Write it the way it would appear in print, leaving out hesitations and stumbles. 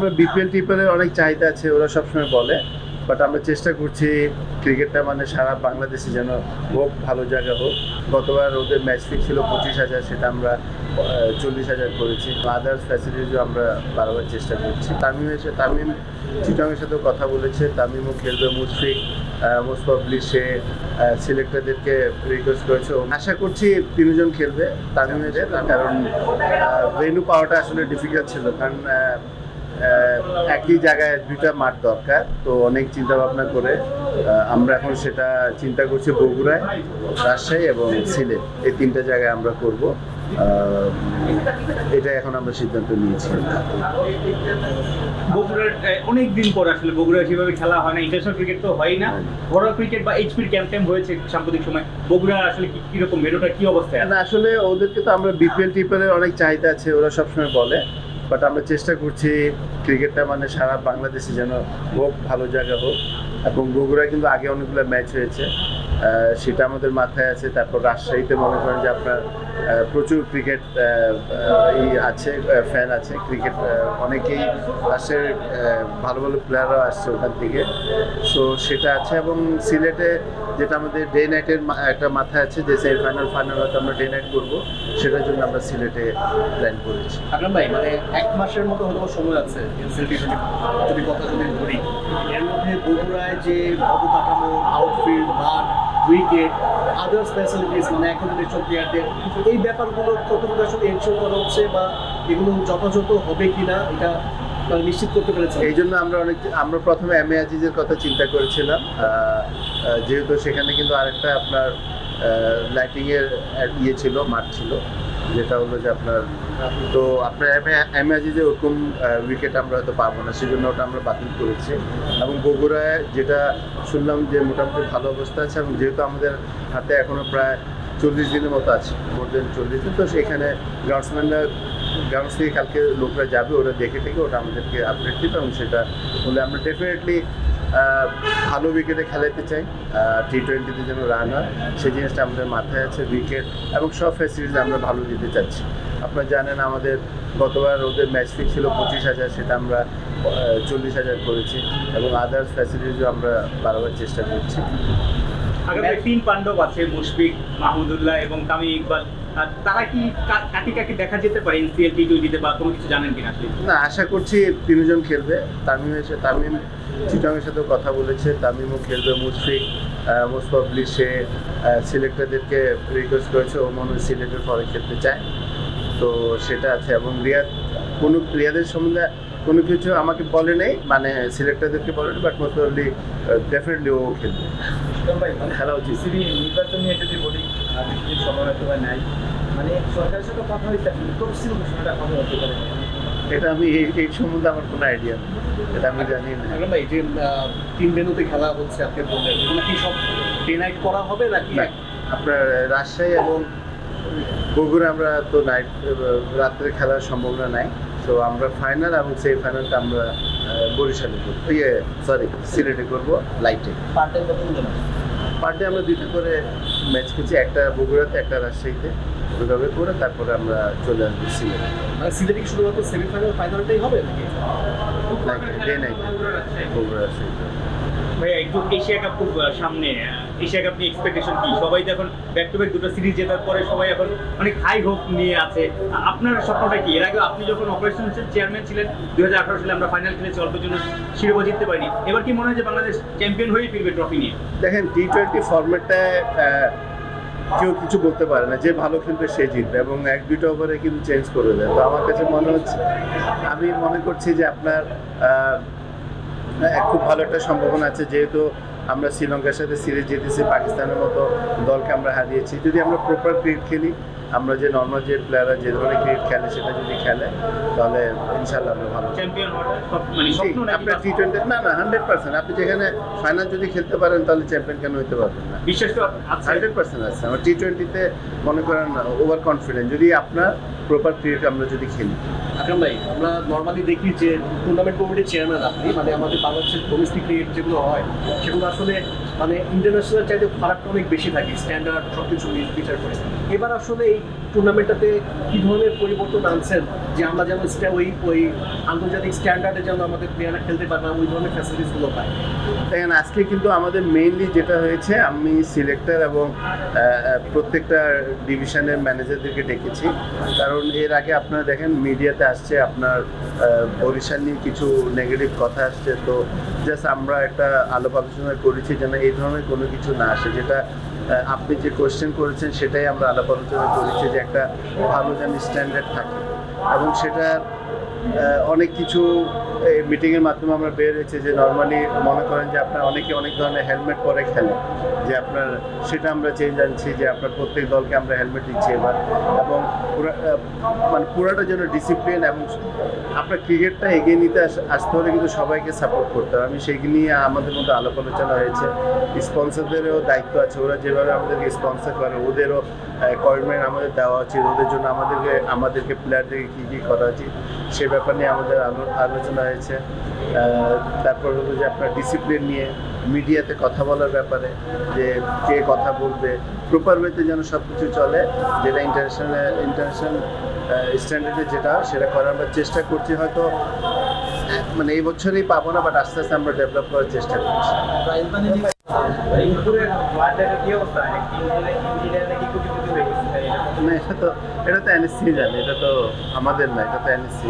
আমরা বিপিএল টিপিএলের অনেক চাহিদা আছে, ওরা সবসময় বলে, বাট আমরা চেষ্টা করছি ক্রিকেটটা মানে সারা বাংলাদেশে যেন হোক, ভালো জায়গা হোক। গতবার ওদের ম্যাচ ফি ছিল 25,000, সেটা আমরা 40,000 করেছি। আদার্স ফ্যাসিলিটিসও আমরা বারবার চেষ্টা করছি। তামিম চিটাগংয়ের সাথেও কথা বলেছে, তামিমও খেলবে। মুশফিক মোস্ট প্রবলি সে সিলেক্টরদেরকে রিকোয়েস্ট করেছে। আশা করছি তিনজন খেলবে তামিমের, কারণ ভেন্যু পাওয়াটা আসলে ডিফিকাল্ট ছিল, কারণ একই জায়গায় দুইটা মাঠ দরকার। তো অনেক চিন্তা ভাবনা করে আমরা এখন সেটা চিন্তা করছি বগুড়ায়, রাজশাহী এবং সিলেট, এই তিনটা জায়গায় আমরা করব। এটা এখন আমরা সিদ্ধান্ত নিয়েছি। বগুড়ার অনেক দিন পর আসলে বগুড়া সেভাবে খেলা হয় না, ইন্টারন্যাশনাল ক্রিকেট তো হয় না, ঘরোয়া ক্রিকেট বা এইচপির ক্যাম্প হয়েছে সাম্প্রতিক সময়। বগুড়া আসলে কিরকম মেরুটা কি অবস্থায়? না, আসলে ওদেরকে তো আমরা বিপিএল টিপিএলের অনেক চাহিদা আছে, ওরা সবসময় বলে, বাট আমরা চেষ্টা করছি ক্রিকেটটা মানে সারা বাংলাদেশে যেন হোক, ভালো জায়গা হোক। এবং বগুড়ায় কিন্তু আগে অনেকগুলো ম্যাচ হয়েছে, সেটা আমাদের মাথায় আছে। তারপর রাজশাহীতে মনে করেন যে আপনার প্রচুর ক্রিকেট আছে, ফ্যান আছে ক্রিকেট, অনেকেই আসে, ভালো ভালো প্লেয়াররাও আসছে ওখান থেকে। সো সেটা আছে। এবং সিলেটে যেটা আমাদের ডে নাইটের একটা মাথায় আছে, যে সেমিফাইনাল ফাইনাল হয়তো আমরা ডে নাইট করবো, সেটার জন্য আমরা সিলেটে প্ল্যান করেছি। আকরাম ভাই, মানে 1 মাসের মতো হয়তো সময় আছে যদি কথা ধরি, এর মধ্যে বগুড়ায় যে অবকাঠামো, আউটফিল্ড, মাঠ, উইকেট, আদার্স ফ্যাসিলিটিস, মানে এখন যেসব প্লেয়ারদের, এই ব্যাপারগুলো কতটুকু আসলে এনশিওর করা হচ্ছে বা এগুলো যথাযথ হবে কিনা এটা নিশ্চিত করতে পেরেছে? এই জন্য আমরা প্রথমে এম এ আজিজের কথা চিন্তা করেছিলাম, যেহেতু সেখানে কিন্তু আরেকটা আপনার লাইটিংয়ের ছিল, মাঠ ছিল, যেটা হলো যে আপনার এম এ আজিজে ওরকম উইকেট আমরা হয়তো পাবো না, সেজন্য ওটা আমরা বাতিল করেছি। এবং বগুড়ায় যেটা শুনলাম যে মোটামুটি ভালো অবস্থা আছে, এবং যেহেতু আমাদের হাতে এখনও প্রায় 40 দিনের মতো আছে, মোর দেন 40 দিন, তো সেখানে গ্রাউন্ডস থেকে কালকে লোকরা যাবে, ওরা দেখে ওটা আমাদেরকে আপডেট দিবে, এবং সেটা হলে আমরা ডেফিনেটলি ভালো উইকেটে খেলাতে চাই। টি20তে যেন রান হয়, সেই জিনিসটা আমাদের মাথায় আছে। উইকেট এবং সব ফ্যাসিলিটিস আমরা ভালো দিতে চাচ্ছি। আপনারা জানেন আমাদের গতবার ওদের ম্যাচ ফি ছিল 25,000, সেটা আমরা 40,000 করেছি, এবং আদার্স ফ্যাসিলিটিসও আমরা বারবার চেষ্টা করছি। আগামী 3 পাণ্ডব আছে, মুশফিক, মাহমুদুল্লাহ এবং তামিম ইকবাল, তারা কি কাকে দেখা যেতে পারে এনসিএল টি20তে বা কোনো কিছু জানেন কিনা? না, আশা করছি তিনজন খেলবে। তামিম চিটাগংয়ের সাথেও কথা বলেছে, তামিমও খেলবে। মুশফিক মোস্ট প্রবলি সে সিলেক্টরদেরকে রিকোয়েস্ট করেছে, ও মনে হয় সিলেক্টের পরে খেলতে চায়, তো সেটা আছে। এবং রিয়াদের সম্বন্ধে কোনো কিছু আমাকে বলে নেই, মানে সিলেক্টরদেরকে বলেনি, বাট মোস্ট প্রবলি ডেফিনেটলি ও খেলবে। খেলা উচিত। নির্বাচন নিয়ে যদি বলি, বেশি সময় হয়তো নাই, মানে সরকারের সাথে কথা হয়েছে, তফসিল ঘোষণাটা কবে হতে পারে? এটা আমি এই সম্বন্ধে আমার কোনো আইডিয়া নেই, এটা আমি জানি না। ভাই, যে 3 ভেন্যুতে খেলা হচ্ছে আপনি বললেন, এগুলো কি সব ডে নাইট করা হবে নাকি? আপনার রাজশাহী এবং বগুড়া আমরা তো রাত্রে খেলার সম্ভাবনা নাই, তো আমরা ফাইনাল এবং সেমিফাইনালটা আমরা বরিশালে করবো, সিলেটে করবো লাইটে। পার ডে আমরা 2টা করে ম্যাচ খেলছি, একটা বগুড়াতে, একটা রাজশাহীতে, ওইভাবে করে তারপরে আমরা চলে আসবো সিলেটে। মানে সিলেটে কি শুধুমাত্র সেমিফাইনাল ফাইনালটাই হবে নাকি? Day night Bogura Rajshahi. ভাইয়া, একটু এশিয়া কাপ খুব সামনে, এশিয়া কাপ নিয়ে এক্সপেকটেশন কি? সবাই যখন ব্যাক টু ব্যাক 2টা সিরিজ জেতার পরে সবাই এখন অনেক হাই হোপ নিয়ে আছে। আপনার স্বপ্নটা কি? এর আগে আপনি যখন অপারেশনসের চেয়ারম্যান ছিলেন 2018 সালে আমরা ফাইনাল খেলেছি, অল্পের জন্য শিরোপা জিততে পারিনি। এবার কি মনে হয় যে বাংলাদেশ চ্যাম্পিয়ন হয়েই ফিরবে ট্রফি নিয়ে? দেখেন, টি20 ফরম্যাটটায় কেউ কিছু বলতে পারে না, যে ভালো খেলবে সে জিতবে, এবং 1-2টা ওভারে কিন্তু চেঞ্জ করে দেয়। তো আমার কাছে আমি মনে করছি যে আপনার খুব ভালো একটা সম্ভাবনা আছে, যেহেতু আমরা শ্রীলঙ্কার সাথে সিরিজ জিতেছি, পাকিস্তানের মতো দলকে আমরা হারিয়েছি। যদি আমরা প্রপার ক্রিকেট খেলি, আমরা যে নর্মাল যে প্লেয়াররা যে ধরনের ক্রিকেট খেলে সেটা যদি খেলে, তাহলে ইনশাল্লাহ আমরা ভালো চ্যাম্পিয়ন হওয়ার স্বপ্ন। আপনার টি20 না 100%, আপনি যেখানে ফাইনাল যদি খেলতে পারেন তাহলে চ্যাম্পিয়ন কেন হতে পারবেন না? বিশেষ তো 100% আছে। আমার টি20তে মনে করেন ওভার কনফিডেন্ট, যদি আপনার প্রপার ক্রিকেট আমরা যদি খেলি। আকরাম ভাই, আমরা নর্মালি দেখি যে টুর্নামেন্ট কমিটির চেয়ারম্যান আপনি, মানে আমাদের বাংলাদেশের ডোমেস্টিক ক্রিকেট যেগুলো হয় সেগুলো আসলে মানে ইন্টারন্যাশনাল চাইতে ফারাকটা অনেক বেশি থাকে, স্ট্যান্ডার্ড সব কিছু বিচার করে। এবার আসলে এই টুর্নামেন্টটাতে কি ধরনের পরিবর্তন আনছেন যে আমরা যেন ওই আন্তর্জাতিক স্ট্যান্ডার্ডে যেন আমাদের প্লেয়াররা খেলতে পারে না ওই ধরনের ফ্যাসিলিটিসগুলো পায়? দেখেন আজকে কিন্তু আমাদের মেইনলি যেটা হয়েছে, আমি সিলেক্টর এবং প্রত্যেকটা ডিভিশনের ম্যানেজারদেরকে ডেকেছি, কারণ এর আগে আপনারা দেখেন মিডিয়াতে আসছে আপনার বরিশাল নিয়ে কিছু নেগেটিভ কথা আসছে, তো জাস্ট আমরা একটা আলাপ আলোচনা করেছি যেন এই ধরনের কোনো কিছু না আসে। যেটা আপনি যে কোয়েশ্চেন করেছেন সেটাই আমরা আলাপ আলোচনা করেছি যে একটা ভালো যেন স্ট্যান্ডার্ড থাকে, এবং সেটা অনেক কিছু এই মিটিংয়ের মাধ্যমে আমরা বের হয়েছে যে নর্মালি মনে করেন যে আপনার অনেকে অনেক ধরনের হেলমেট পরে খেলে, যে আপনার সেটা আমরা চেঞ্জ আনছি যে আপনার প্রত্যেক দলকে আমরা হেলমেট দিচ্ছি এবার, এবং মানে পুরাটা যেন ডিসিপ্লিন, এবং আপনার ক্রিকেটটা এগিয়ে নিতে আসতে হলে কিন্তু সবাইকে সাপোর্ট করতে হবে। আমি সেইগুলি নিয়ে আমাদের মধ্যে আলাপ আলোচনা হয়েছে। স্পন্সরদেরও দায়িত্ব আছে, ওরা যেভাবে আমাদেরকে স্পন্সর করে ওদেরও কমিটমেন্ট আমাদের দেওয়া উচিত, ওদের জন্য আমাদেরকে প্লেয়ারদেরকে কী কী করা উচিত সে ব্যাপার নিয়ে আমাদের আলোচনা হয়েছে। তারপর হলো যে আপনার ডিসিপ্লিন নিয়ে মিডিয়াতে কথা বলার ব্যাপারে, যে কে কথা বলবে প্রপার ওয়েতে যেন সব কিছু চলে, যেটা ইন্টারন্যাশনাল স্ট্যান্ডার্ডে যেটা সেটা করার আমরা চেষ্টা করছি। হয়তো মানে এই বছরেই পাবো না, বাট আস্তে আস্তে আমরা ডেভেলপ করার চেষ্টা করছি। না, এটা তো এনএসসি জানে, এটা তো আমাদের না, এটা তো এনএসসি।